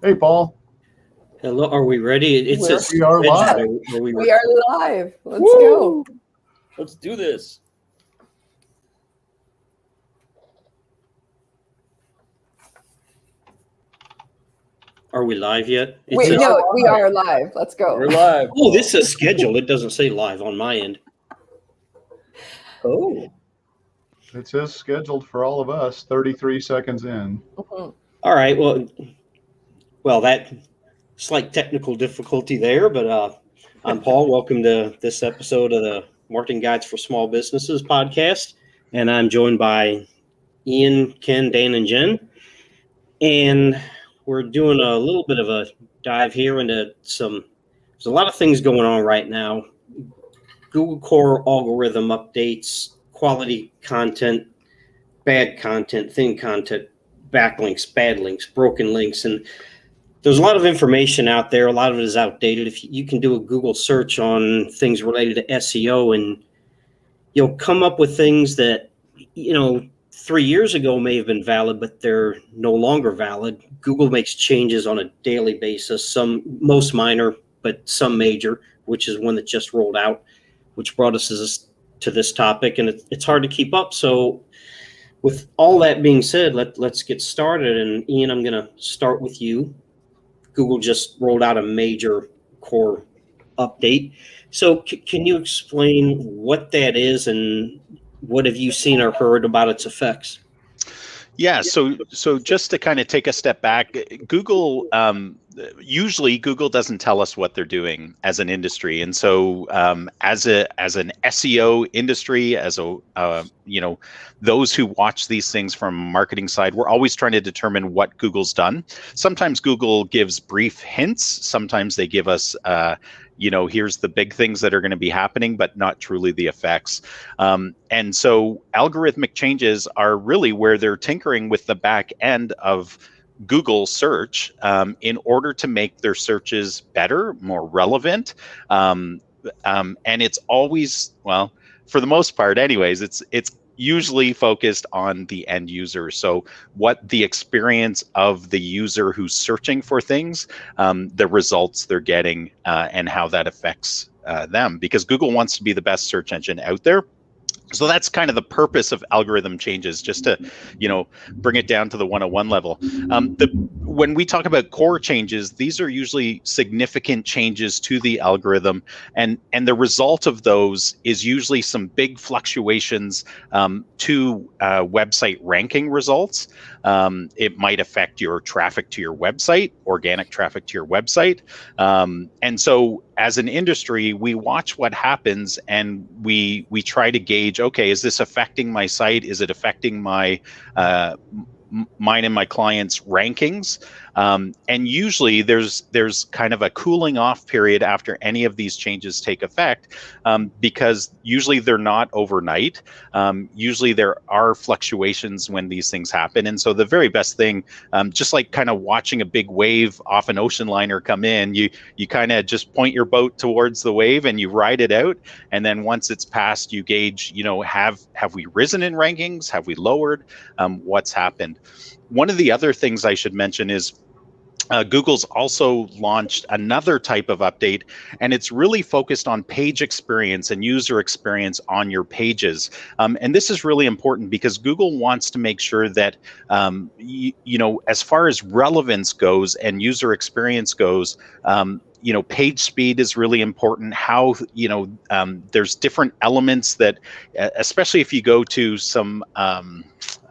Hey, Paul. Hello, are we ready? It says We are live. We are live. Let's go. Let's do this. Are we live yet? We are live. Let's go. We're live. Oh, this says scheduled. It doesn't say live on my end. Oh. It says scheduled for all of us, 33 seconds in. Mhm. All right. Well, that slight technical difficulty there, but I'm Paul. Welcome to this episode of the Marketing Guides for Small Businesses podcast, and I'm joined by Ian, Ken, Dan, and Jen, and we're doing a little bit of a dive here into there's a lot of things going on right now. Google core algorithm updates, quality content, bad content, thin content, backlinks, bad links, broken links, and there's a lot of information out there. A lot of it is outdated. If you can do a Google search on things related to SEO, and you'll come up with things that 3 years ago may have been valid, but they're no longer valid. Google makes changes on a daily basis, most minor, but some major, which is one that just rolled out, which brought us to this topic, and it's hard to keep up. So with all that being said, let's get started. And Ian, I'm going to start with you. Google just rolled out a major core update. So can you explain what that is and what have you seen or heard about its effects? Yeah, so just to kind of take a step back, Google usually Google doesn't tell us what they're doing as an industry, and so as an SEO industry, as those who watch these things from marketing side, we're always trying to determine what Google's done. Sometimes Google gives brief hints. Sometimes they give us here's the big things that are going to be happening, but not truly the effects. And so algorithmic changes are really where they're tinkering with the back end of Google search in order to make their searches better, more relevant. And it's always, well, for the most part anyways, it's usually focused on the end user. So what the experience of the user who's searching for things, the results they're getting, and how that affects them, because Google wants to be the best search engine out there. So that's kind of the purpose of algorithm changes, just to, bring it down to the 101 level. When we talk about core changes, these are usually significant changes to the algorithm, and the result of those is usually some big fluctuations to website ranking results. It might affect your traffic to your website, organic traffic to your website. And so as an industry, we watch what happens and we try to gauge, okay, is this affecting my site? Is it affecting my mine and my clients' rankings? And usually there's kind of a cooling off period after any of these changes take effect, because usually they're not overnight. Usually there are fluctuations when these things happen. And so the very best thing, just like kind of watching a big wave off an ocean liner come in, you kind of just point your boat towards the wave and you ride it out. And then once it's passed, you gauge, have we risen in rankings? Have we lowered? What's happened? One of the other things I should mention is Google's also launched another type of update, and it's really focused on page experience and user experience on your pages. And this is really important because Google wants to make sure that, as far as relevance goes and user experience goes, page speed is really important. How, there's different elements that, especially if you go to some,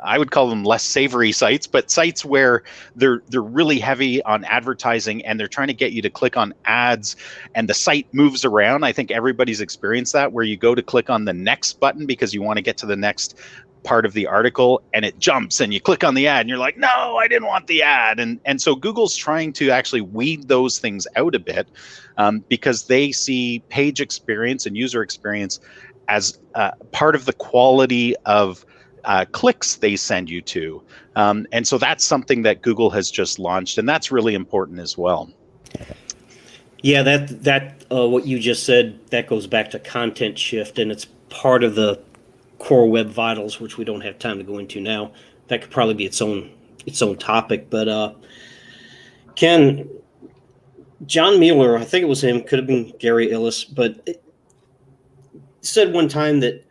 I would call them less savory sites, but sites where they're really heavy on advertising and they're trying to get you to click on ads and the site moves around. I think everybody's experienced that, where you go to click on the next button because you want to get to the next part of the article and it jumps and you click on the ad and you're like, no, I didn't want the ad. And so Google's trying to actually weed those things out a bit, because they see page experience and user experience as part of the quality of clicks they send you to. And so that's something that Google has just launched, and that's really important as well. Yeah, that what you just said, that goes back to content shift, and it's part of the core web vitals, which we don't have time to go into now. That could probably be its own topic, but Ken, John Mueller, I think it was him, could have been Gary Illis, but it said one time that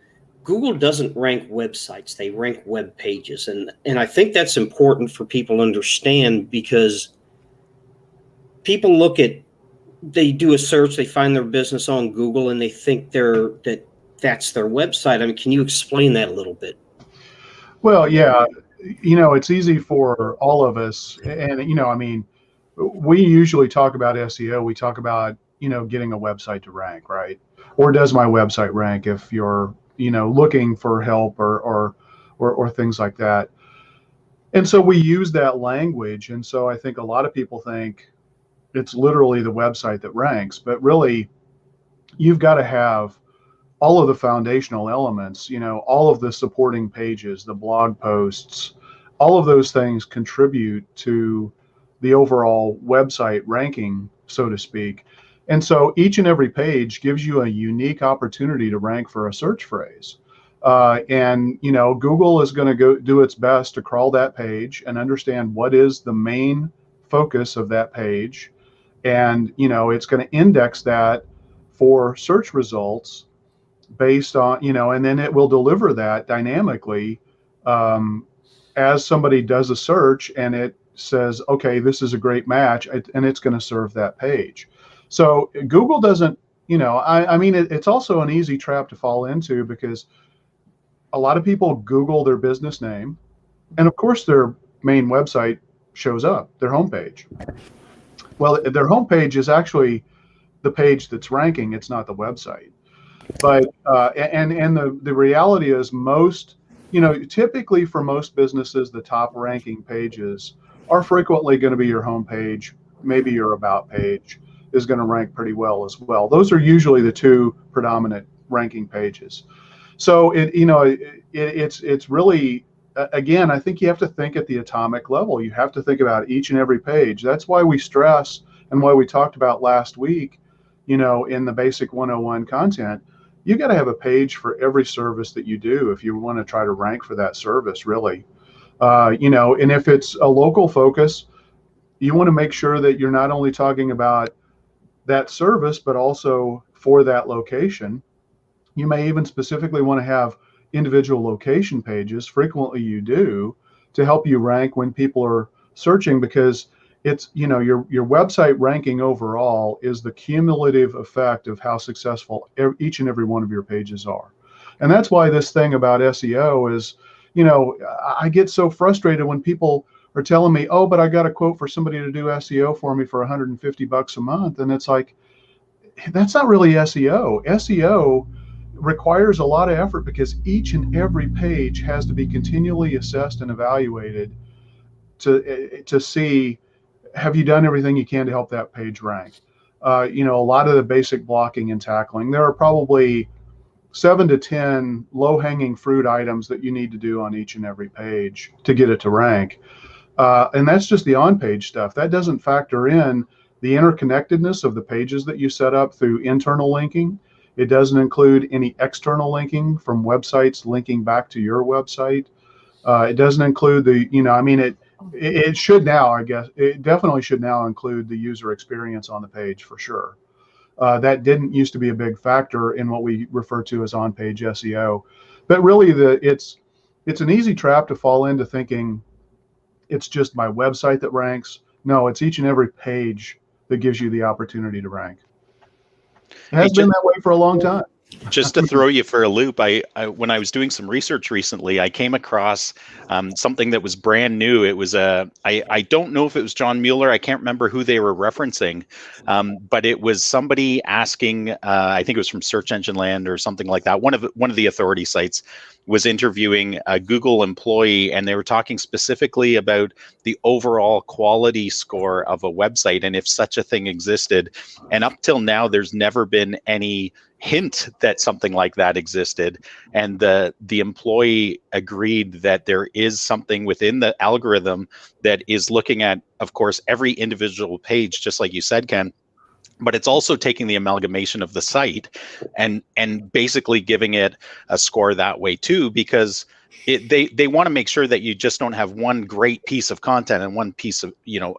Google doesn't rank websites, they rank web pages. And I think that's important for people to understand, because people they do a search, they find their business on Google, and they think that's their website. I mean, can you explain that a little bit? Well, yeah, it's easy for all of us. And, I mean, we usually talk about SEO. We talk about, getting a website to rank, right? Or does my website rank if you're, looking for help or things like that. And so we use that language. And so I think a lot of people think it's literally the website that ranks, but really you've got to have all of the foundational elements, all of the supporting pages, the blog posts, all of those things contribute to the overall website ranking, so to speak. And so each and every page gives you a unique opportunity to rank for a search phrase. And Google is going to go do its best to crawl that page and understand what is the main focus of that page. And, it's going to index that for search results based on, and then it will deliver that dynamically as somebody does a search and it says, okay, this is a great match, and it's going to serve that page. So Google doesn't, I mean, it's also an easy trap to fall into, because a lot of people Google their business name, and of course their main website shows up, their homepage. Well, their homepage is actually the page that's ranking. It's not the website. But and the reality is most, typically for most businesses, the top ranking pages are frequently going to be your homepage. Maybe your about page is going to rank pretty well as well. Those are usually the two predominant ranking pages. So it's really, again, I think you have to think at the atomic level. You have to think about each and every page. That's why we stress, and why we talked about last week, in the basic 101 content, you got to have a page for every service that you do if you want to try to rank for that service, really. And if it's a local focus, you want to make sure that you're not only talking about that service, but also for that location. You may even specifically want to have individual location pages. Frequently you do, to help you rank when people are searching, because it's, your website ranking overall is the cumulative effect of how successful each and every one of your pages are. And that's why this thing about SEO is, I get so frustrated when people are telling me, oh, but I got a quote for somebody to do SEO for me for $150 a month. And it's like, that's not really SEO. SEO requires a lot of effort, because each and every page has to be continually assessed and evaluated to see, have you done everything you can to help that page rank? A lot of the basic blocking and tackling. There are probably 7 to 10 low-hanging fruit items that you need to do on each and every page to get it to rank. And that's just the on-page stuff. That doesn't factor in the interconnectedness of the pages that you set up through internal linking. It doesn't include any external linking from websites linking back to your website. It doesn't include the, it should now, I guess, it definitely should now include the user experience on the page for sure. That didn't used to be a big factor in what we refer to as on-page SEO. But really, it's an easy trap to fall into, thinking it's just my website that ranks. No, it's each and every page that gives you the opportunity to rank. It has been that way for a long time. Just to throw you for a loop, I when I was doing some research recently, I came across something that was brand new. It was I don't know if it was John Mueller. I can't remember who they were referencing, but it was somebody asking. I think it was from Search Engine Land or something like that. One of the authority sites was interviewing a Google employee, and they were talking specifically about the overall quality score of a website and if such a thing existed. And up till now, there's never been any hint that something like that existed. And the employee agreed that there is something within the algorithm that is looking at, of course, every individual page, just like you said, Ken, but it's also taking the amalgamation of the site and basically giving it a score that way too, because they want to make sure that you just don't have one great piece of content and one piece of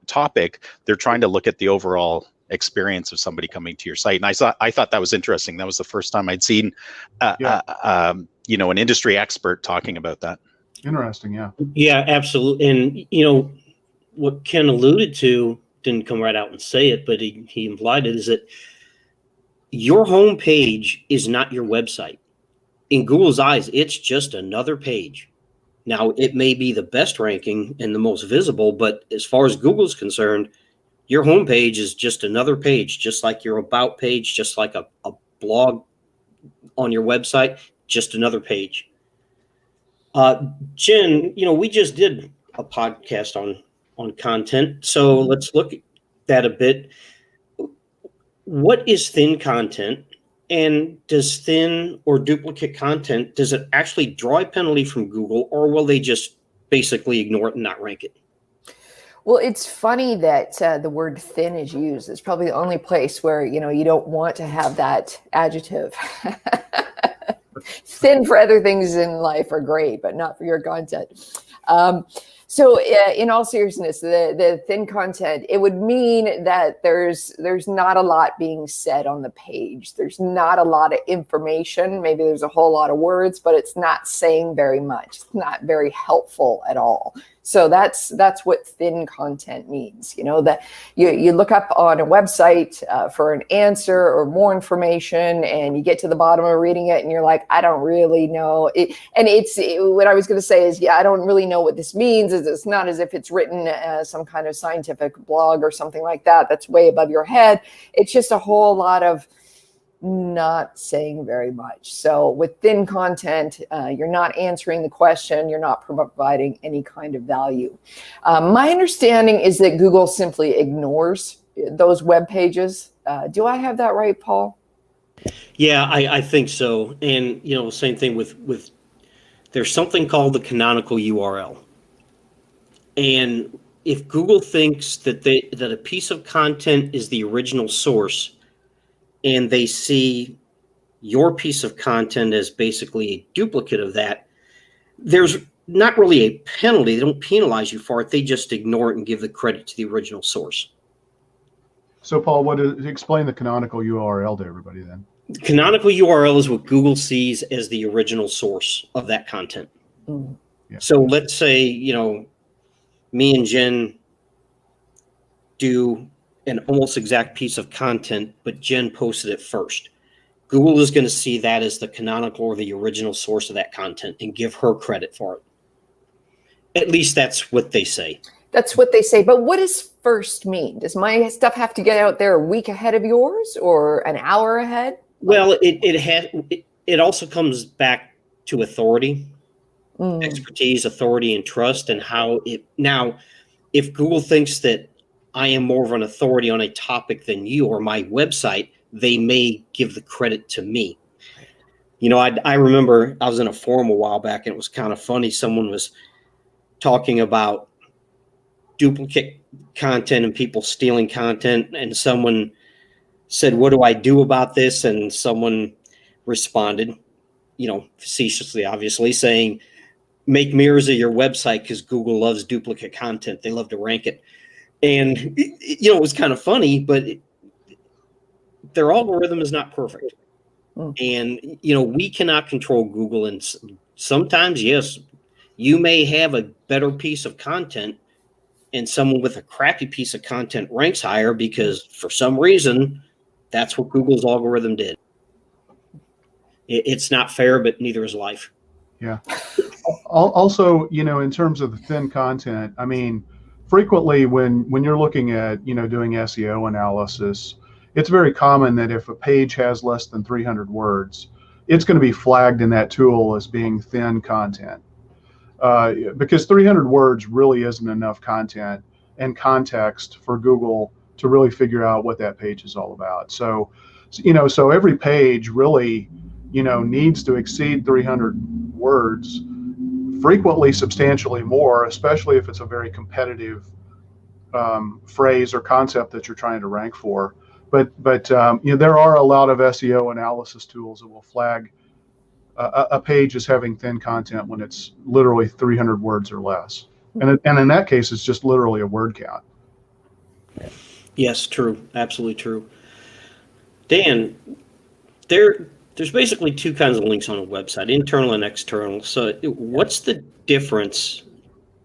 topic. They're trying to look at the overall experience of somebody coming to your site, and I thought that was interesting. That was the first time I'd seen an industry expert talking about that. Interesting. Yeah, absolutely. And what Ken alluded to, didn't come right out and say it, but he implied it, is that your home page is not your website. In Google's eyes, it's just another page. Now, it may be the best ranking and the most visible, but as far as Google's concerned, your homepage is just another page, just like your about page, just like a blog on your website, just another page. Jen, we just did a podcast on content, so let's look at that a bit. What is thin content? And does thin or duplicate content, does it actually draw a penalty from Google, or will they just basically ignore it and not rank it? Well, it's funny that the word thin is used. It's probably the only place where, you don't want to have that adjective. Thin for other things in life are great, but not for your content. So in all seriousness, the thin content, it would mean that there's not a lot being said on the page. There's not a lot of information. Maybe there's a whole lot of words, but it's not saying very much. It's not very helpful at all. So that's what thin content means. That you look up on a website for an answer or more information, and you get to the bottom of reading it, and you're like, I don't really know. What I was going to say is, I don't really know what this means. It's not as if it's written as some kind of scientific blog or something like that. That's way above your head. It's just a whole lot of not saying very much. So with thin content, you're not answering the question. You're not providing any kind of value. My understanding is that Google simply ignores those web pages. Do I have that right, Paul? Yeah, I think so. And, same thing with there's something called the canonical URL. And if Google thinks that a piece of content is the original source, and they see your piece of content as basically a duplicate of that, there's not really a penalty. They don't penalize you for it. They just ignore it and give the credit to the original source. So, Paul, explain the canonical URL to everybody then. Canonical URL is what Google sees as the original source of that content. Mm. Yeah. So let's say, me and Jen do an almost exact piece of content, but Jen posted it first. Google is going to see that as the canonical or the original source of that content and give her credit for it. At least that's what they say. That's what they say. But what does first mean? Does my stuff have to get out there a week ahead of yours or an hour ahead? Well, it also comes back to authority, expertise, authority, and trust, and how it. Now, if Google thinks that I am more of an authority on a topic than you or my website, they may give the credit to me. I remember I was in a forum a while back, and it was kind of funny. Someone was talking about duplicate content and people stealing content, and someone said, what do I do about this? And someone responded, facetiously, obviously, saying, make mirrors of your website because Google loves duplicate content. They love to rank it. And, it was kind of funny, but their algorithm is not perfect. And, we cannot control Google. And sometimes, yes, you may have a better piece of content and someone with a crappy piece of content ranks higher because for some reason, that's what Google's algorithm did. It's not fair, but neither is life. Yeah. Also, in terms of the thin content, I mean, frequently when you're looking at, doing SEO analysis, it's very common that if a page has less than 300 words, it's going to be flagged in that tool as being thin content. Because 300 words really isn't enough content and context for Google to really figure out what that page is all about. So every page really, needs to exceed 300 words, frequently substantially more, especially if it's a very competitive phrase or concept that you're trying to rank for. But there are a lot of SEO analysis tools that will flag a page is having thin content when it's literally 300 words or less. And in that case, it's just literally a word count. Yes, true. Absolutely true. Dan, there's basically two kinds of links on a website, internal and external. So what's the difference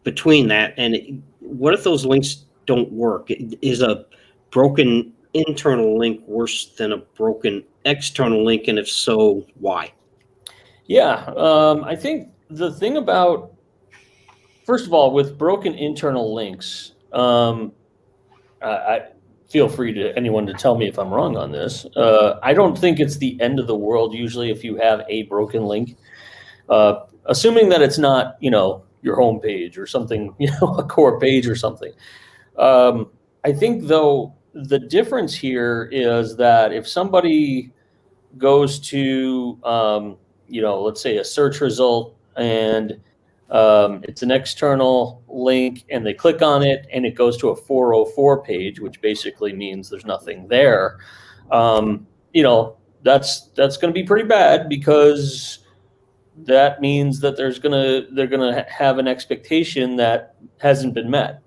between that? And what if those links don't work? Is a broken internal link worse than a broken external link? And if so, why? Yeah, I think the thing about, first of all, with broken internal links, I feel free to anyone to tell me if I'm wrong on this. I don't think it's the end of the world usually if you have a broken link, assuming that it's not, your home page or something, a core page or something. I think though the difference here is that if somebody goes to, let's say a search result and it's an external link and they click on it and it goes to a 404 page, which basically means there's nothing there. That's going to be pretty bad because that means that they're going to have an expectation that hasn't been met.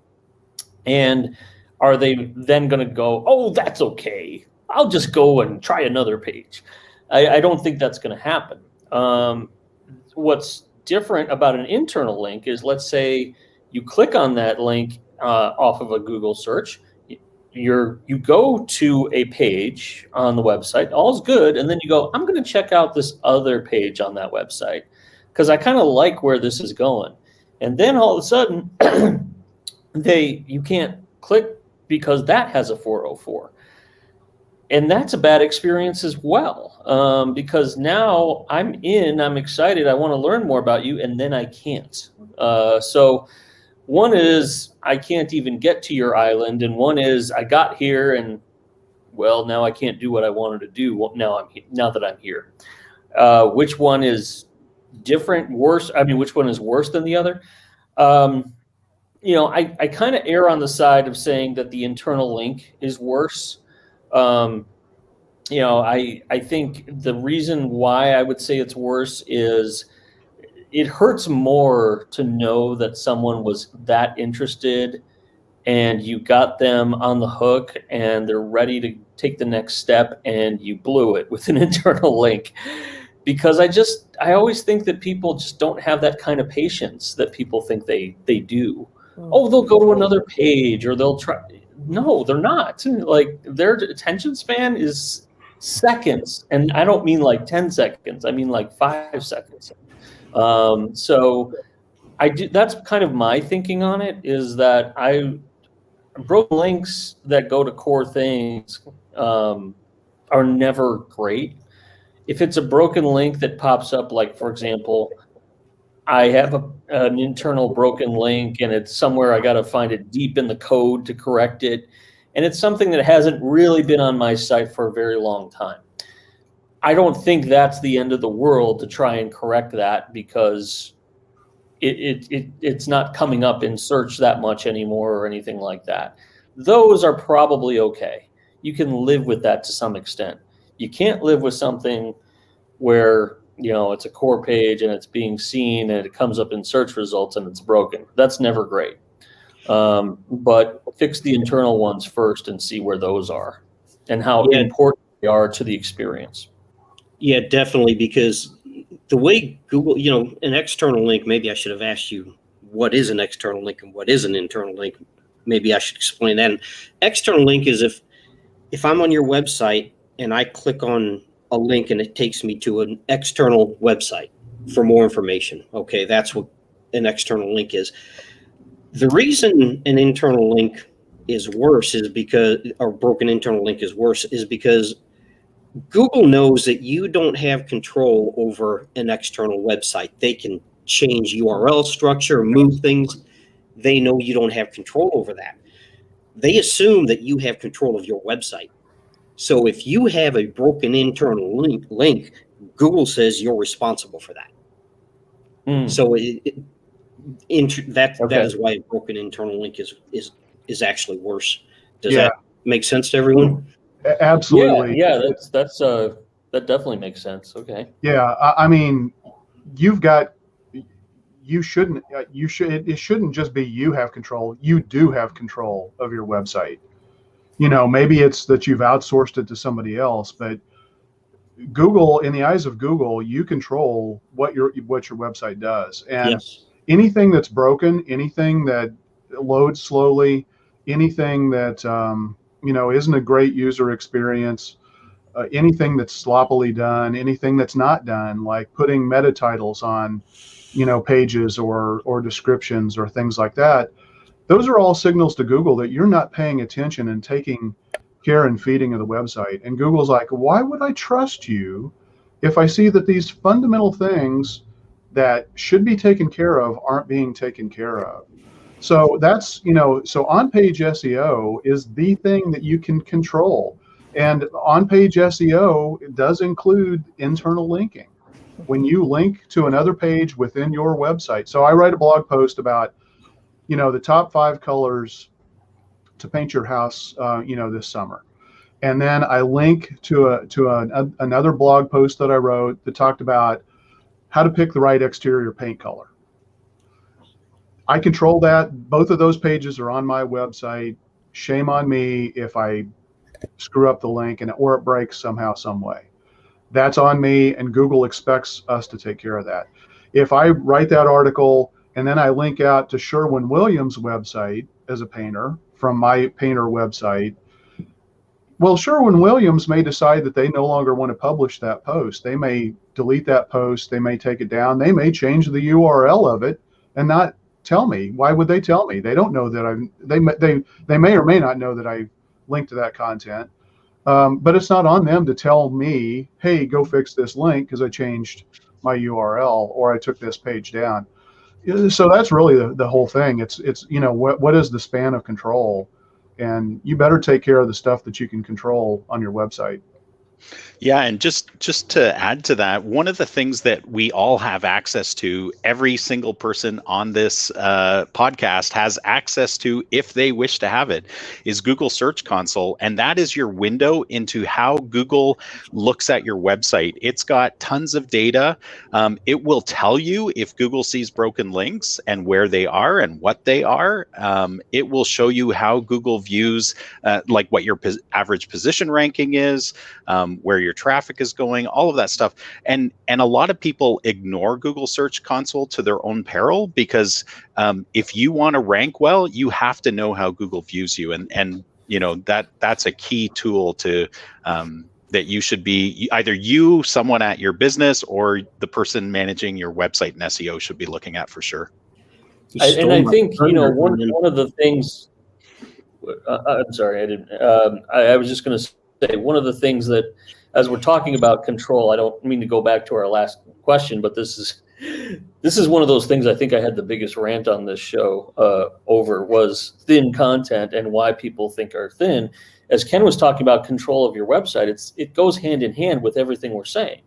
And are they then going to go, oh, that's okay, I'll just go and try another page? I don't think that's going to happen. What's different about an internal link is, let's say you click on that link off of a Google search, you go to a page on the website, all's good, and then you go, I'm going to check out this other page on that website because I kind of like where this is going. And then all of a sudden, you can't click because that has a 404. And that's a bad experience as well, because now I'm excited, I want to learn more about you, and then I can't. So one is I can't even get to your island, and one is I got here and, well, now I can't do what I wanted to do now that I'm here. Which one is different, worse? I mean, which one is worse than the other? I kind of err on the side of saying that the internal link is worse. I think the reason why I would say it's worse is it hurts more to know that someone was that interested and you got them on the hook and they're ready to take the next step and you blew it with an internal link. Because I always think that people just don't have that kind of patience that people think they do. Oh, they'll go to another page or they'll try. No, they're not. Like, their attention span is seconds. And I don't mean like 10 seconds. I mean like 5 seconds. So that's kind of my thinking on it, is that broken links that go to core things are never great. If it's a broken link that pops up, like, for example, I have an internal broken link and it's somewhere I got to find it deep in the code to correct it. And it's something that hasn't really been on my site for a very long time. I don't think that's the end of the world to try and correct that, because it's not coming up in search that much anymore or anything like that. Those are probably okay. You can live with that to some extent. You can't live with something where, it's a core page and it's being seen and it comes up in search results and it's broken. That's never great. But fix the internal ones first and see where those are and how important they are to the experience. Yeah, definitely. Because the way Google, an external link, maybe I should have asked you what is an external link and what is an internal link. Maybe I should explain that. An external link is if I'm on your website and I click on a link and it takes me to an external website for more information. Okay, that's what an external link is. The reason an internal link is worse is because, or broken internal link is worse, is because Google knows that you don't have control over an external website. They can change URL structure, move things. They know you don't have control over that. They assume that you have control of your website. So if you have a broken internal link, Google says you're responsible for that. So that is why a broken internal link is actually worse. Does that make sense to everyone? Absolutely. Yeah, that's That definitely makes sense. Okay. Yeah, I mean, you've got you shouldn't you should it shouldn't just be you have control. You do have control of your website. Maybe it's that you've outsourced it to somebody else, but Google, in the eyes of Google, you control what your website does. And Yes. anything that's broken, anything that loads slowly, anything that isn't a great user experience, anything that's sloppily done, anything that's not done, like putting meta titles on, pages or descriptions or things like that. Those are all signals to Google that you're not paying attention and taking care and feeding of the website. And Google's like, why would I trust you if I see that these fundamental things that should be taken care of aren't being taken care of? So that's, so on-page SEO is the thing that you can control. And on-page SEO does include internal linking. When you link to another page within your website. So I write a blog post about, the top 5 colors to paint your house, this summer. And then I link to another blog post that I wrote that talked about how to pick the right exterior paint color. I control that. Both of those pages are on my website. Shame on me if I screw up the link or it breaks somehow, some way. That's on me, and Google expects us to take care of that. If I write that article and then I link out to Sherwin-Williams' website as a painter from my painter website, well, Sherwin-Williams may decide that they no longer want to publish that post. They may delete that post. They may take it down. They may change the URL of it and not tell me. Why would they tell me? They don't know that they may or may not know that I linked to that content. But it's not on them to tell me, hey, go fix this link because I changed my URL or I took this page down. So that's really the whole thing. It's what is the span of control, and you better take care of the stuff that you can control on your website. Yeah, and just to add to that, one of the things that we all have access to, every single person on this podcast has access to, if they wish to have it, is Google Search Console. And that is your window into how Google looks at your website. It's got tons of data. It will tell you if Google sees broken links and where they are and what they are. It will show you how Google views like what your average position ranking is, where your traffic is going, all of that stuff. And a lot of people ignore Google Search Console to their own peril, because if you want to rank well, you have to know how Google views you. And that's a key tool to that you should be, either someone at your business, or the person managing your website and SEO should be looking at for sure. I think, one of the things, I'm sorry, I didn't, I was just going to say, one of the things that, as we're talking about control, I don't mean to go back to our last question, but this is one of those things I think I had the biggest rant on this show over, was thin content and why people think are thin. As Ken was talking about control of your website, it goes hand in hand with everything we're saying,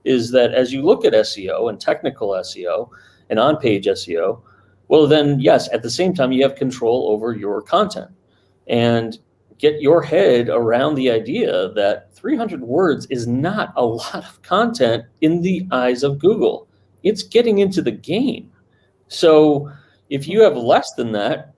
is that as you look at SEO and technical SEO and on-page SEO, well then, yes, at the same time, you have control over your content. And get your head around the idea that 300 words is not a lot of content in the eyes of Google. It's getting into the game. So if you have less than that,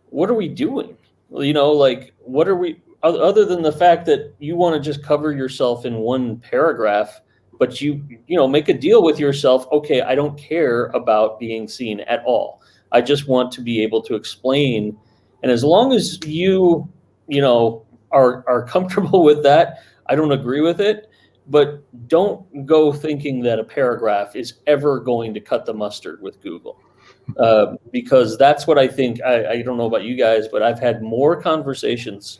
what are we doing? What are we, other than the fact that you want to just cover yourself in one paragraph, but you make a deal with yourself, okay, I don't care about being seen at all. I just want to be able to explain. And as long as you are comfortable with that, I don't agree with it, but don't go thinking that a paragraph is ever going to cut the mustard with Google. Because that's what I think. I don't know about you guys, but I've had more conversations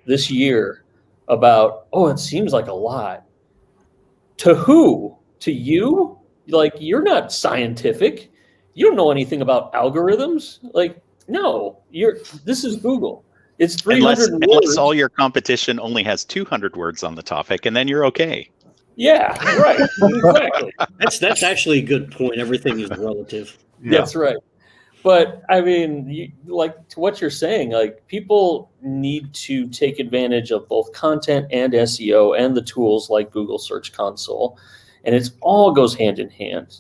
this year about, it seems like a lot. To who? To you? Like, you're not scientific. You don't know anything about algorithms. Like, no, this is Google. It's 300 words. Unless all your competition only has 200 words on the topic, and then you're okay. Yeah, right. Exactly. That's actually a good point. Everything is relative. Yeah. That's right. But I mean, like to what you're saying, like people need to take advantage of both content and SEO and the tools like Google Search Console, and it all goes hand in hand.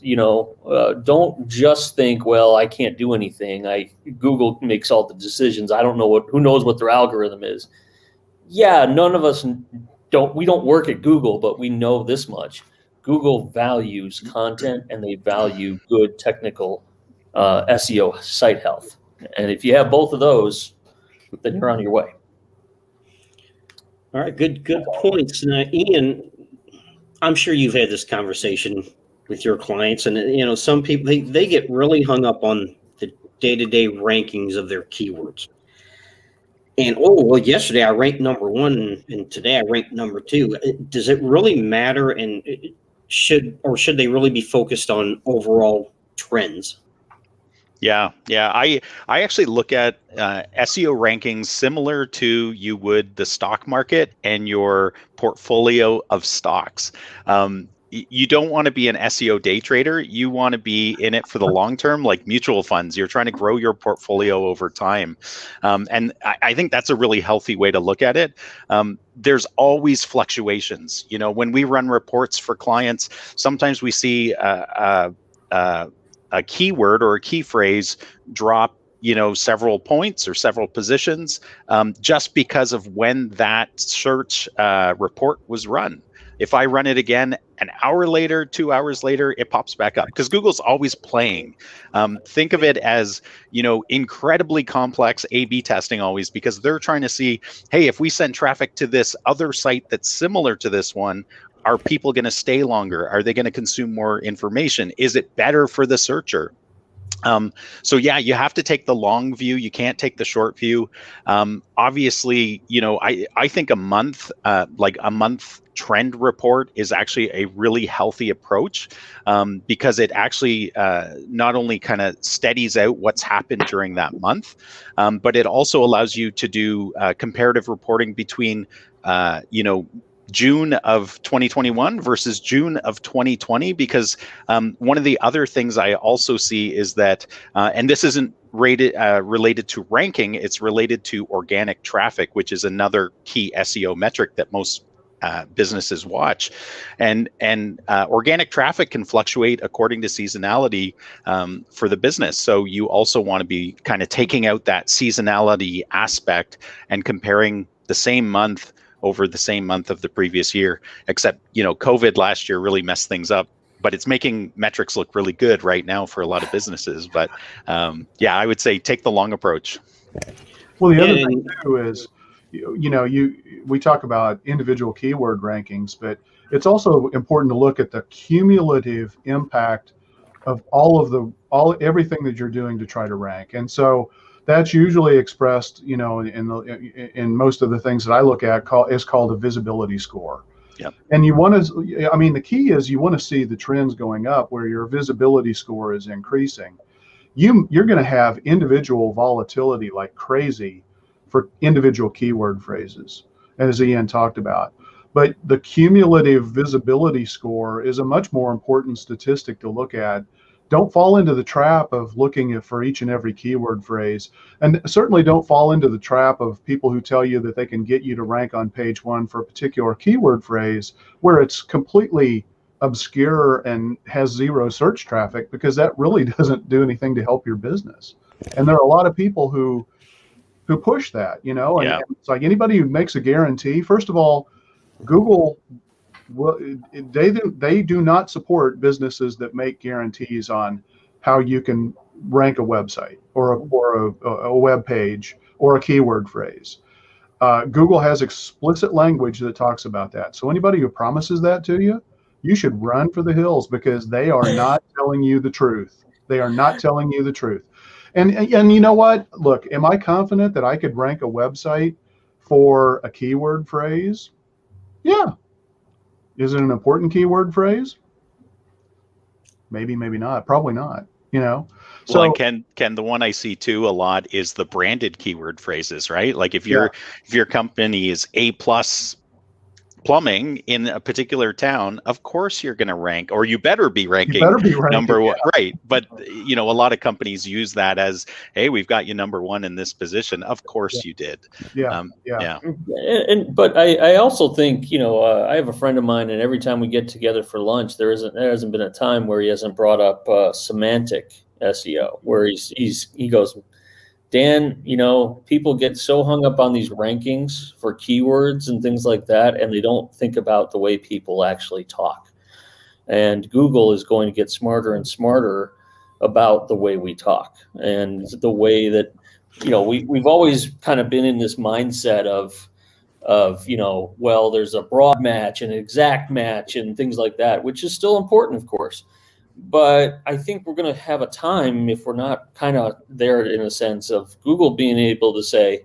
Don't just think, well, I can't do anything. Google makes all the decisions. I don't know who knows what their algorithm is. Yeah, none of us we don't work at Google, but we know this much. Google values content and they value good technical SEO site health. And if you have both of those, then you're on your way. All right, good points. Now, Ian, I'm sure you've had this conversation with your clients, and some people they get really hung up on the day-to-day rankings of their keywords. And yesterday I ranked number 1, and today I ranked number 2. Does it really matter? And should they really be focused on overall trends? Yeah. I actually look at SEO rankings similar to you would the stock market and your portfolio of stocks. You don't want to be an SEO day trader. You want to be in it for the long term, like mutual funds. You're trying to grow your portfolio over time. And I think that's a really healthy way to look at it. There's always fluctuations. When we run reports for clients, sometimes we see a keyword or a key phrase drop several points or several positions just because of when that search report was run. If I run it again an hour later, 2 hours later, it pops back up because Google's always playing. Think of it as incredibly complex A/B testing always, because they're trying to see, hey, if we send traffic to this other site that's similar to this one, are people going to stay longer? Are they going to consume more information? Is it better for the searcher? So yeah, you have to take the long view. You can't take the short view. Obviously, I think a month trend report is actually a really healthy approach because it actually not only kind of steadies out what's happened during that month, but it also allows you to do comparative reporting between, June of 2021 versus June of 2020, because one of the other things I also see is that, and this isn't related to ranking, it's related to organic traffic, which is another key SEO metric that most businesses watch, and organic traffic can fluctuate according to seasonality for the business. So you also want to be kind of taking out that seasonality aspect and comparing the same month over the same month of the previous year, except, COVID last year really messed things up, but it's making metrics look really good right now for a lot of businesses. But I would say take the long approach. Well, the other thing too is, we talk about individual keyword rankings, but it's also important to look at the cumulative impact of everything that you're doing to try to rank. And so that's usually expressed, in most of the things that I look at is called a visibility score. Yep. And you want to, the key is you want to see the trends going up where your visibility score is increasing. You're going to have individual volatility like crazy for individual keyword phrases, as Ian talked about. But the cumulative visibility score is a much more important statistic to look at. Don't fall into the trap of looking for each and every keyword phrase. And certainly don't fall into the trap of people who tell you that they can get you to rank on page 1 for a particular keyword phrase where it's completely obscure and has zero search traffic, because that really doesn't do anything to help your business. And there are a lot of people who push that, and it's like anybody who makes a guarantee. First of all, Google, they do not support businesses that make guarantees on how you can rank a website or a web page or a keyword phrase. Google has explicit language that talks about that. So anybody who promises that to you, you should run for the hills, because they are not telling you the truth. They are not telling you the truth. And you know what? Look, am I confident that I could rank a website for a keyword phrase? Yeah. Is it an important keyword phrase? Maybe, maybe not. Probably not. So, well, and Ken, the one I see too a lot is the branded keyword phrases, right? Like if your company is A+ plumbing in a particular town, of course you're going to rank, or you better be You ranking better be ranking. number one, Yeah. right? But a lot of companies use that as, hey, we've got you number one in this position. Of course you did. Yeah. But I also think, I have a friend of mine, and every time we get together for lunch, there hasn't been a time where he hasn't brought up semantic SEO, where he goes, Dan, people get so hung up on these rankings for keywords and things like that, and they don't think about the way people actually talk. And Google is going to get smarter and smarter about the way we talk and the way that, we've always kind of been in this mindset of, well, there's a broad match and an exact match and things like that, which is still important, of course. But I think we're going to have a time, if we're not kind of there in a sense of Google being able to say,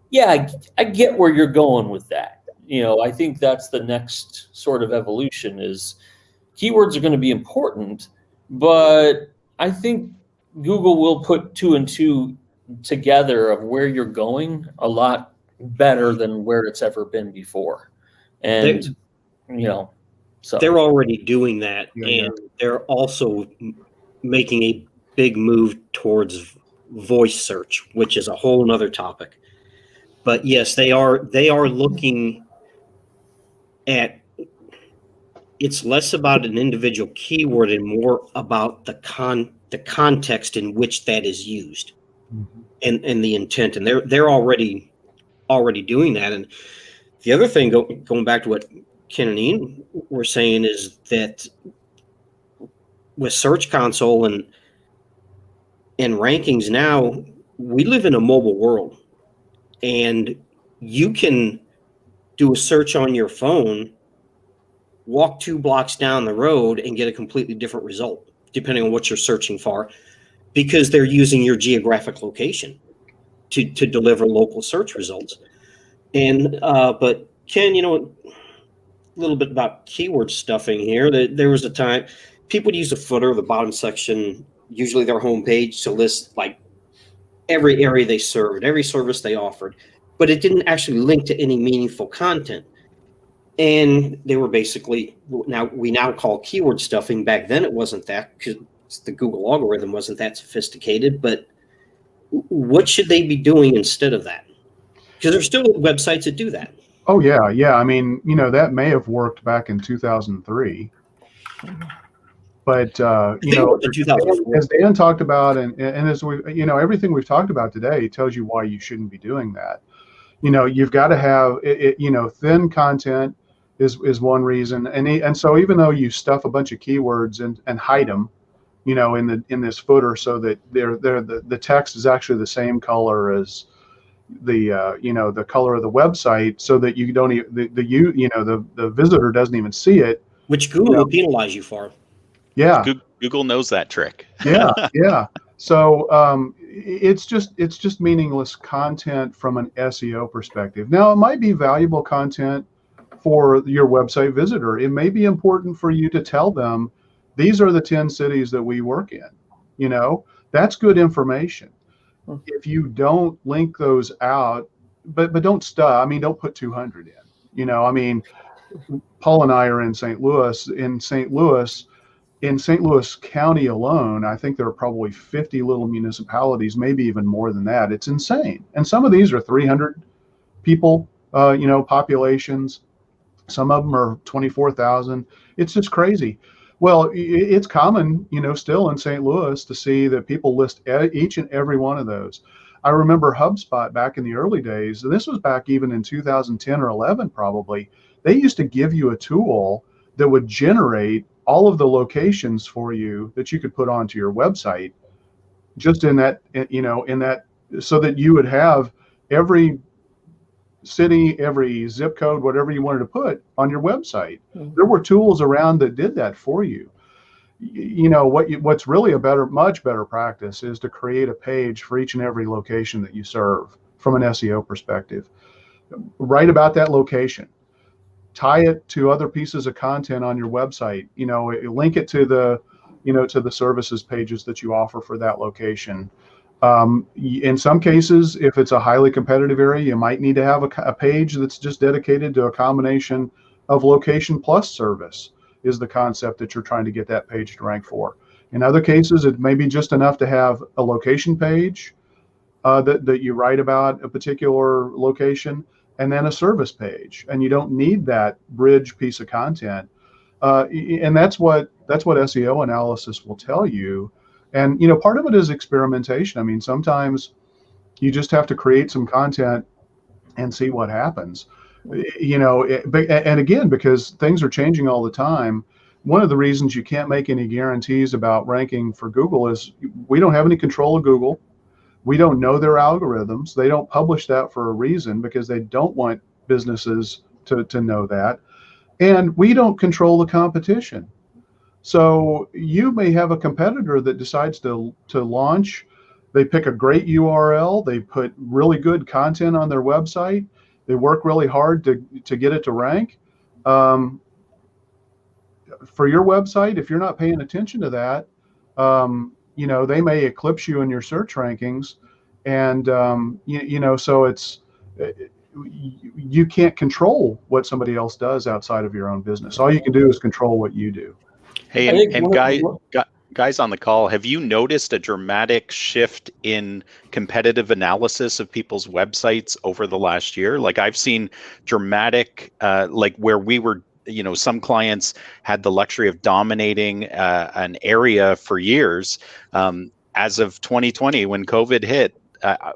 yeah, I get where you're going with that. I think that's the next sort of evolution is keywords are going to be important, but I think Google will put 2 and 2 together of where you're going a lot better than where it's ever been before. And, so they're already doing that, Yeah, and they're also making a big move towards voice search, which is a whole nother topic. But yes, they are looking at, it's less about an individual keyword and more about the context in which that is used, and the intent. And they're already doing that. And the other thing, going back to what Ken and Ian were saying, is that with Search Console and rankings now, we live in a mobile world, and you can do a search on your phone, walk 2 blocks down the road, and get a completely different result, depending on what you're searching for, because they're using your geographic location to deliver local search results. And but Ken, a little bit about keyword stuffing here. There was a time people would use the footer, the bottom section, usually their homepage, to list like every area they served, every service they offered, but it didn't actually link to any meaningful content. And they were basically, we now call keyword stuffing. Back then it wasn't that, because the Google algorithm wasn't that sophisticated. But what should they be doing instead of that? Because there's still websites that do that. Oh yeah. I mean, that may have worked back in 2003, but as Dan talked about, and as we, everything we've talked about today tells you why you shouldn't be doing that. You've got to have it. Thin content is one reason, and so even though you stuff a bunch of keywords and hide them, in this footer, so that the text is actually the same color as the color of the website, so that you don't even the visitor doesn't even see it, which Google will penalize you for. Yeah, Google knows that trick. Yeah. So it's just meaningless content from an SEO perspective. Now, it might be valuable content for your website visitor. It may be important for you to tell them, these are the 10 cities that we work in. That's good information. If you don't link those out, but don't stuff. I mean, don't put 200 in. Paul and I are in St. Louis. In St. Louis County alone, I think there are probably 50 little municipalities, maybe even more than that. It's insane. And some of these are 300 people, populations. Some of them are 24,000. It's just crazy. Well, it's common, still in St. Louis to see that people list each and every one of those. I remember HubSpot back in the early days, and this was back even in 2010 or 11 probably, they used to give you a tool that would generate all of the locations for you that you could put onto your website, just in that, so that you would have every city, every zip code, whatever you wanted to put on your website. There were tools around that did that for you. What's really much better practice is to create a page for each and every location that you serve from an SEO perspective. Write about that location. Tie it to other pieces of content on your website. Link it to the services pages that you offer for that location. In some cases, if it's a highly competitive area, you might need to have a page that's just dedicated to a combination of location plus service is the concept that you're trying to get that page to rank for. In other cases, it may be just enough to have a location page that you write about a particular location, and then a service page, and you don't need that bridge piece of content. And that's what SEO analysis will tell you. And part of it is experimentation. I mean, sometimes you just have to create some content and see what happens. And again, because things are changing all the time, one of the reasons you can't make any guarantees about ranking for Google is we don't have any control of Google. We don't know their algorithms. They don't publish that for a reason, because they don't want businesses to know that. And we don't control the competition. So you may have a competitor that decides to launch. They pick a great URL. They put really good content on their website. They work really hard to get it to rank. For your website, if you're not paying attention to that, they may eclipse you in your search rankings. And, so you can't control what somebody else does outside of your own business. All you can do is control what you do. Hey, and guys on the call, have you noticed a dramatic shift in competitive analysis of people's websites over the last year? Like, I've seen dramatic, like where we were, some clients had the luxury of dominating an area for years. As of 2020, when COVID hit,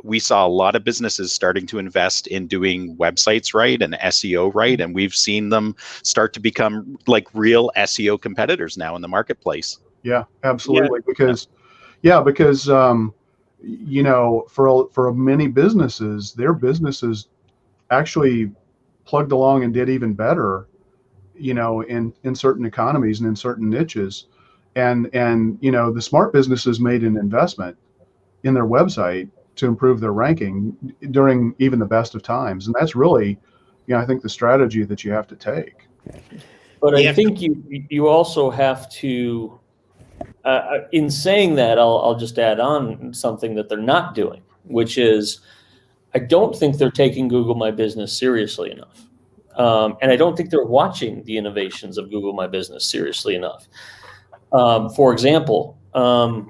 we saw a lot of businesses starting to invest in doing websites right and SEO right, and we've seen them start to become like real SEO competitors now in the marketplace. Yeah, absolutely. Yeah. Because for many businesses, their businesses actually plugged along and did even better, in certain economies and in certain niches, and the smart businesses made an investment in their website to improve their ranking during even the best of times. And that's really, I think, the strategy that you have to take. But I think you also have to, in saying that, I'll just add on something that they're not doing, which is, I don't think they're taking Google My Business seriously enough. And I don't think they're watching the innovations of Google My Business seriously enough. For example,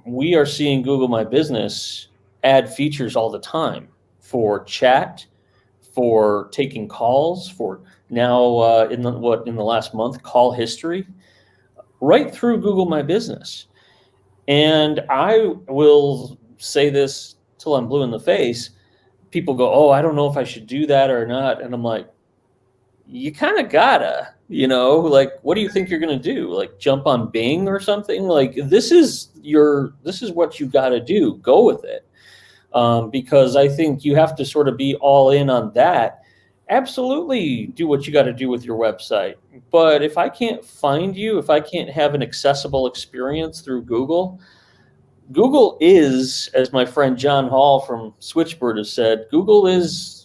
we are seeing Google My Business add features all the time for chat, for taking calls, for now in the last month, call history, right through Google My Business. And I will say this till I'm blue in the face. People go, "Oh, I don't know if I should do that or not," and I'm like, you kind of gotta, like, what do you think you're going to do? Like, jump on Bing or something? Like, this is what you got to do. Go with it. Because I think you have to sort of be all in on that. Absolutely do what you got to do with your website. But if I can't find you, if I can't have an accessible experience through Google is, as my friend John Hall from Switchbird has said, Google is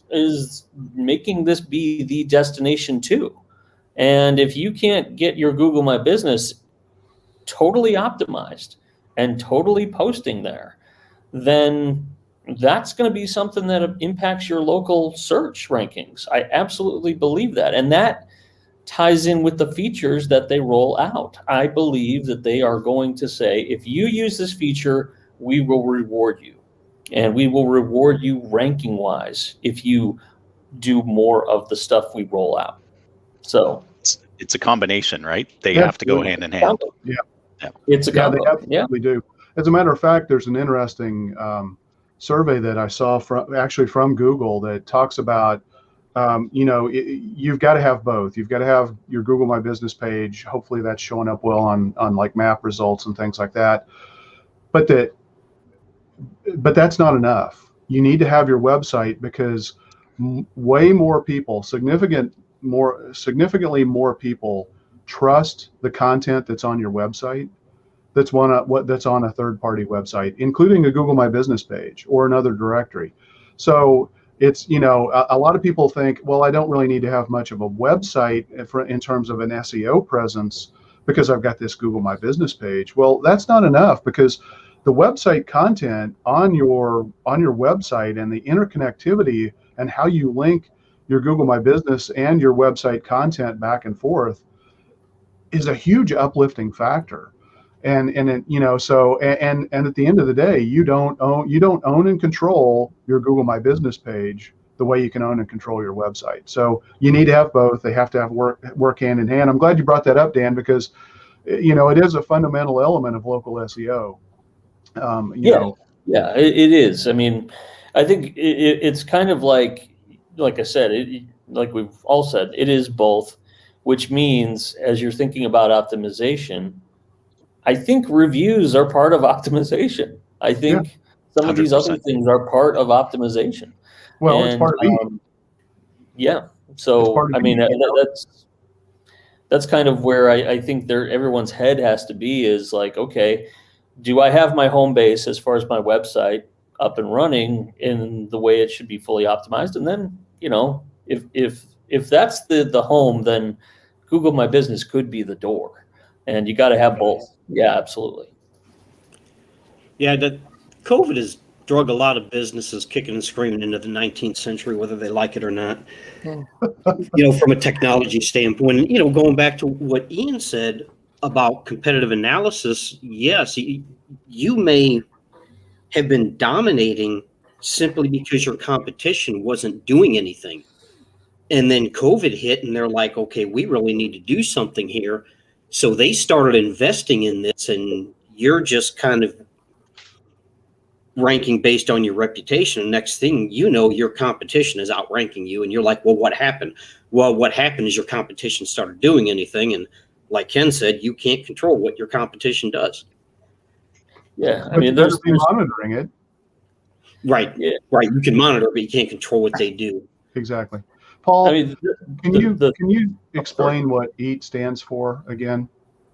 making this be the destination too. And if you can't get your Google My Business totally optimized and totally posting there, then that's going to be something that impacts your local search rankings. I absolutely believe that. And that ties in with the features that they roll out. I believe that they are going to say, if you use this feature, we will reward you. And we will reward you ranking wise if you do more of the stuff we roll out. So it's a combination, right? They have to go hand in hand. Yeah. It's a combo. They absolutely do. As a matter of fact, there's an interesting survey that I saw from Google that talks about, you've got to have both. You've got to have your Google My Business page. Hopefully that's showing up well on like map results and things like that. But that's not enough. You need to have your website, because way more people, significantly more people trust the content that's on your website that's on a third-party website, including a Google My Business page or another directory. So it's, a lot of people think, well, I don't really need to have much of a website in terms of an SEO presence because I've got this Google My Business page. Well, that's not enough, because the website content on your website and the interconnectivity and how you link your Google My Business and your website content back and forth is a huge uplifting factor. And it, so and at the end of the day, you don't own and control your Google My Business page the way you can own and control your website. So you need to have both. They have to have work hand in hand. I'm glad you brought that up, Dan, because it is a fundamental element of local SEO. Yeah, it is. I mean, I think it's kind of like I said, like we've all said, it is both, which means as you're thinking about optimization, I think reviews are part of optimization. I think some of these other 100%. things are part of optimization. Well, it's part of E. Yeah. So, I mean, that's kind of where I think everyone's head has to be is like, okay, do I have my home base as far as my website up and running in the way it should be fully optimized? And then, if that's the home, then Google My Business could be the door, and you got to have both. Yeah, absolutely. Yeah, that COVID has drug a lot of businesses kicking and screaming into the 19th century, whether they like it or not. Yeah. From a technology standpoint, going back to what Ian said about competitive analysis, yes, you may have been dominating simply because your competition wasn't doing anything. And then COVID hit and they're like, okay, we really need to do something here. So they started investing in this, and you're just kind of ranking based on your reputation. Next thing you know, your competition is outranking you, and you're like, well, what happened? Well, what happened is your competition started doing anything, and like Ken said, you can't control what your competition does. Yeah, I But mean, you better there's be monitoring it. Right. Yeah. Right. You can monitor, but you can't control what they do. Exactly. Paul, I mean, can you explain what EAT stands for again?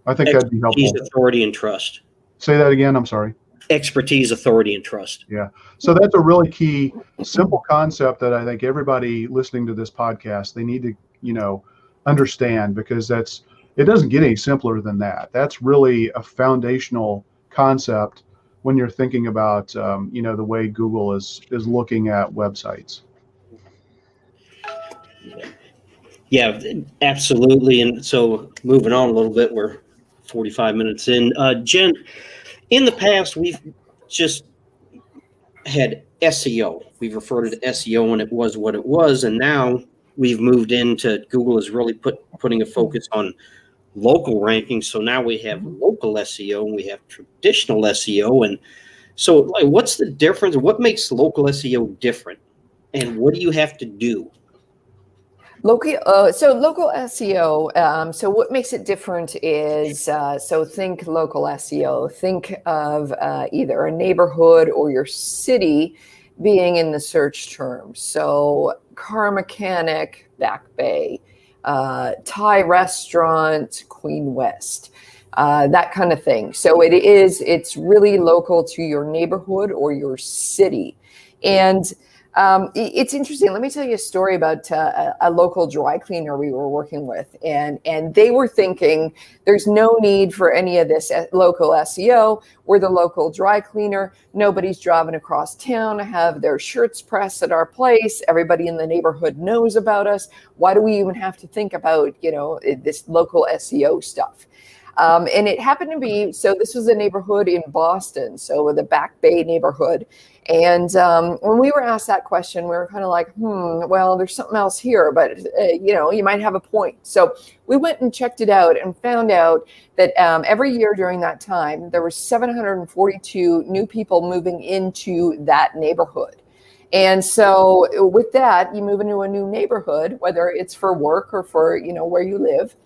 I think that'd be helpful. Expertise, authority, and trust. Say that again. I'm sorry. Expertise, authority, and trust. Yeah. So that's a really key, simple concept that I think everybody listening to this podcast, they need to, understand, because it doesn't get any simpler than that. That's really a foundational concept when you're thinking about, the way Google is looking at websites. Yeah, absolutely. And so moving on a little bit, we're 45 minutes in. Jen, in the past, we've just had SEO. We've referred to SEO and it was what it was. And now we've moved into Google is really putting a focus on local rankings. So now we have local SEO and we have traditional SEO. And so what's the difference? What makes local SEO different? And what do you have to do? Local SEO. So what makes it different is, so think local SEO. Think of either a neighborhood or your city being in the search terms. So car mechanic, Back Bay, Thai restaurant, Queen West, that kind of thing. So it's really local to your neighborhood or your city. And it's interesting. Let me tell you a story about a local dry cleaner we were working with, and they were thinking there's no need for any of this local SEO. We're the local dry cleaner. Nobody's driving across town to have their shirts pressed at our place. Everybody in the neighborhood knows about us. Why do we even have to think about this local SEO stuff? And it happened to be, so this was a neighborhood in Boston, so the Back Bay neighborhood. And when we were asked that question, we were kind of like, well, there's something else here, but, you might have a point. So we went and checked it out and found out that every year during that time, there were 742 new people moving into that neighborhood. And so with that, you move into a new neighborhood, whether it's for work or for, where you live,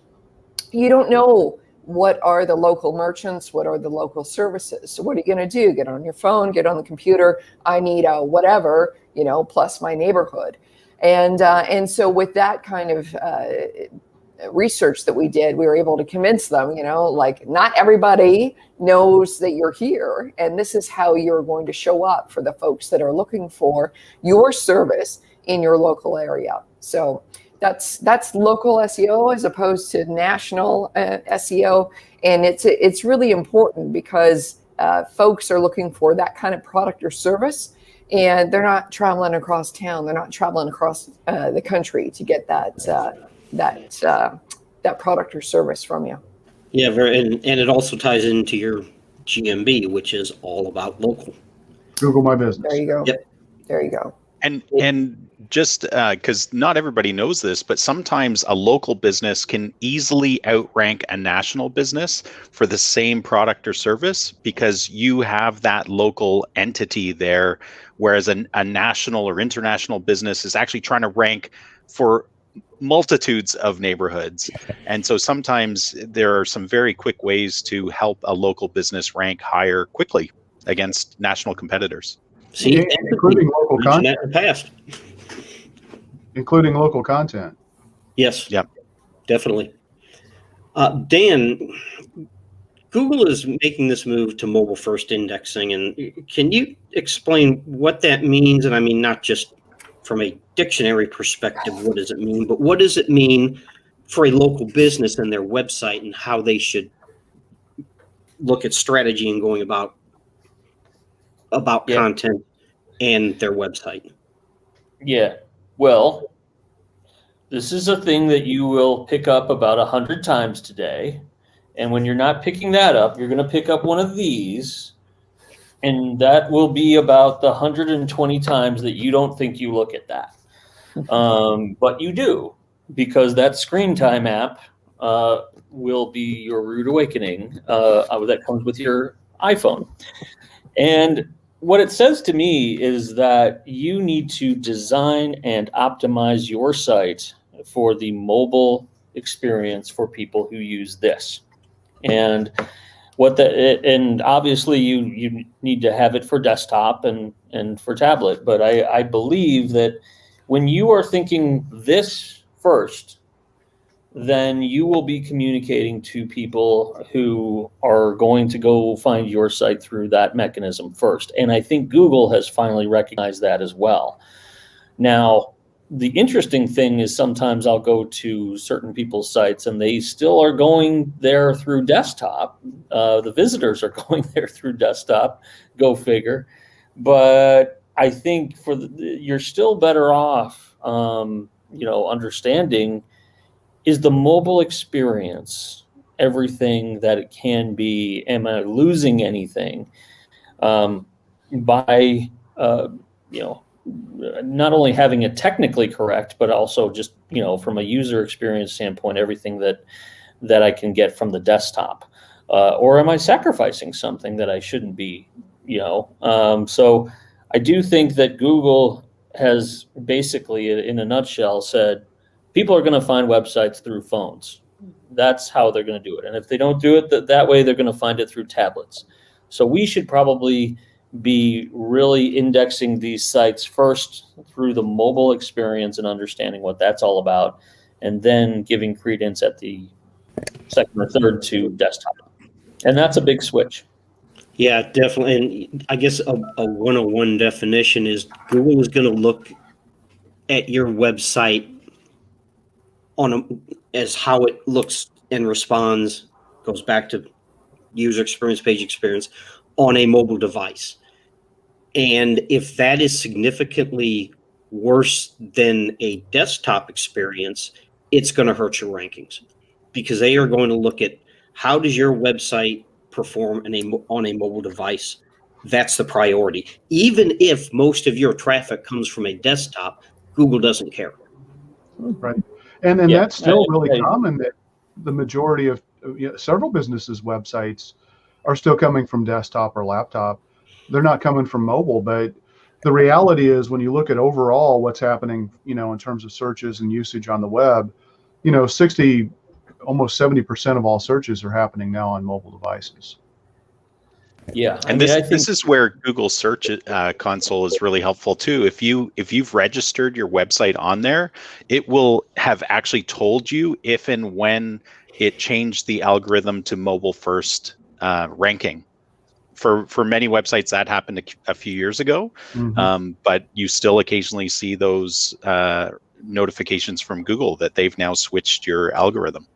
you don't know what are the local merchants, what are the local services. So what are you going to do? Get on your phone, get on the computer. I need a whatever, plus my neighborhood. And so with that kind of research that we did, we were able to convince them, not everybody knows that you're here. And this is how you're going to show up for the folks that are looking for your service in your local area. So that's local SEO as opposed to national SEO, and it's really important because folks are looking for that kind of product or service, and they're not traveling across town. They're not traveling across the country to get that product or service from you. Yeah, and it also ties into your GMB, which is all about local. Google My Business. There you go. Yep. There you go. And just because not everybody knows this, but sometimes a local business can easily outrank a national business for the same product or service because you have that local entity there, whereas a national or international business is actually trying to rank for multitudes of neighborhoods. And so sometimes there are some very quick ways to help a local business rank higher quickly against national competitors. See, Yeah, including local mentioned content. that in the past. Including local content. Yes. Yep. Definitely. Dan, Google is making this move to mobile first indexing, and can you explain what that means? And I mean, not just from a dictionary perspective, what does it mean, but what does it mean for a local business and their website and how they should look at strategy and going about content and their website? Yeah. Well, this is a thing that you will pick up about 100 times today. And when you're not picking that up, you're going to pick up one of these. And that will be about the 120 times that you don't think you look at that. But you do, because that screen time app will be your rude awakening that comes with your iPhone. And what it says to me is that you need to design and optimize your site for the mobile experience for people who use this. And and obviously you need to have it for desktop and for tablet. But I believe that when you are thinking this first, then you will be communicating to people who are going to go find your site through that mechanism first. And I think Google has finally recognized that as well. Now, the interesting thing is sometimes I'll go to certain people's sites and they still are going there through desktop. The visitors are going there through desktop, go figure. But I think you're still better off, understanding, is the mobile experience everything that it can be? Am I losing anything by not only having it technically correct, but also just from a user experience standpoint, everything that I can get from the desktop, or am I sacrificing something that I shouldn't be? So I do think that Google has basically, in a nutshell, said people are going to find websites through phones. That's how they're going to do it. And if they don't do it that way, they're going to find it through tablets. So we should probably be really indexing these sites first through the mobile experience and understanding what that's all about, and then giving credence at the second or third to desktop. And that's a big switch. Yeah, definitely. And I guess a 101 definition is Google is going to look at your website as how it looks and responds, goes back to user experience, page experience on a mobile device. And if that is significantly worse than a desktop experience, it's going to hurt your rankings, because they are going to look at how does your website perform on a mobile device. That's the priority. Even if most of your traffic comes from a desktop, Google doesn't care. Right. And that's still really common, that the majority of several businesses' websites are still coming from desktop or laptop. They're not coming from mobile. But the reality is, when you look at overall what's happening, in terms of searches and usage on the web, almost 70% of all searches are happening now on mobile devices. Yeah, and this is where Google Search Console is really helpful too. If you've registered your website on there, it will have actually told you if and when it changed the algorithm to mobile first ranking. For many websites, that happened a few years ago, but you still occasionally see those notifications from Google that they've now switched your algorithm.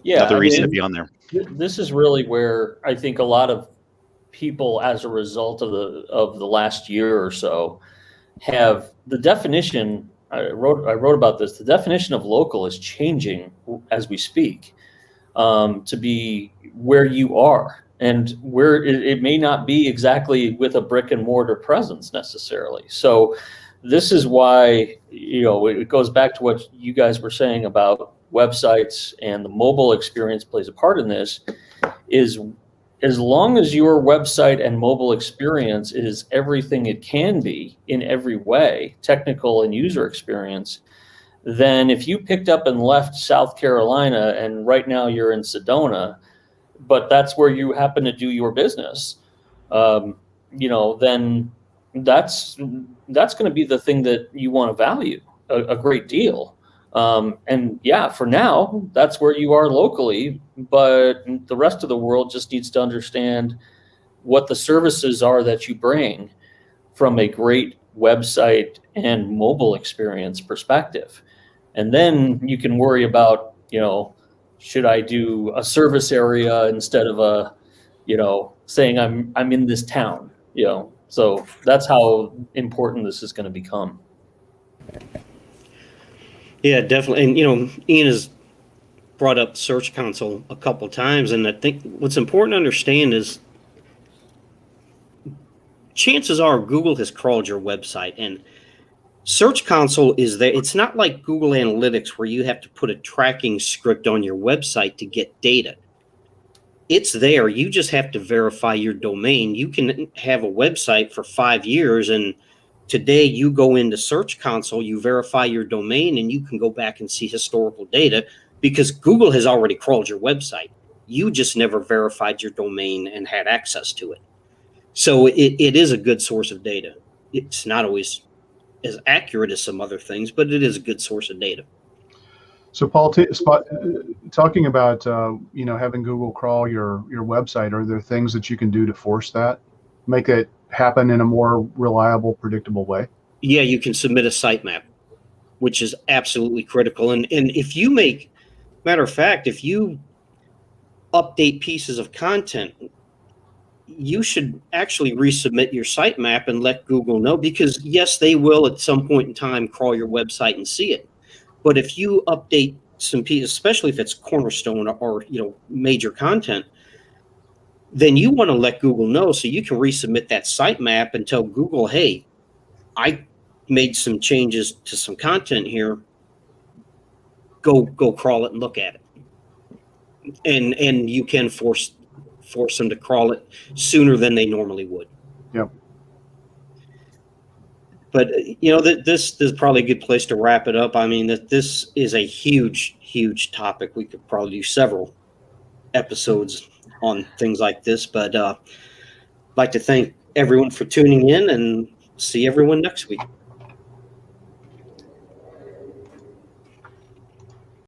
Yeah, another reason to be on there. This is really where I think a lot of people, as a result of the last year or so, have the definition. I wrote about this. The definition of local is changing as we speak, to be where you are, and where it may not be exactly with a brick and mortar presence necessarily. So this is why, it goes back to what you guys were saying about websites, and the mobile experience plays a part in this. Is as long as your website and mobile experience is everything it can be in every way, technical and user experience, then if you picked up and left South Carolina and right now you're in Sedona, but that's where you happen to do your business, then that's going to be the thing that you want to value a great deal. And yeah, for now, that's where you are locally, but the rest of the world just needs to understand what the services are that you bring from a great website and mobile experience perspective. And then you can worry about, should I do a service area instead of saying I'm in this town, So that's how important this is going to become. Yeah, definitely. And, Ian has brought up Search Console a couple of times. And I think what's important to understand is chances are Google has crawled your website, and Search Console is there. It's not like Google Analytics where you have to put a tracking script on your website to get data. It's there. You just have to verify your domain. You can have a website for 5 years, and today you go into Search Console, you verify your domain, and you can go back and see historical data because Google has already crawled your website. You just never verified your domain and had access to it. So it is a good source of data. It's not always as accurate as some other things, but it is a good source of data. So Paul, talking about having Google crawl your website, are there things that you can do to force that, make it happen in a more reliable, predictable way? Yeah, you can submit a sitemap, which is absolutely critical. And if you matter of fact, if you update pieces of content, you should actually resubmit your sitemap and let Google know, because yes, they will at some point in time crawl your website and see it. But if you update some pieces, especially if it's cornerstone or major content, then you want to let Google know so you can resubmit that sitemap and tell Google, hey, I made some changes to some content here. Go crawl it and look at it. And you can force them to crawl it sooner than they normally would. Yep. But this is probably a good place to wrap it up. I mean, that this is a huge topic. We could probably do several episodes on things like this. But I'd like to thank everyone for tuning in, and see everyone next week.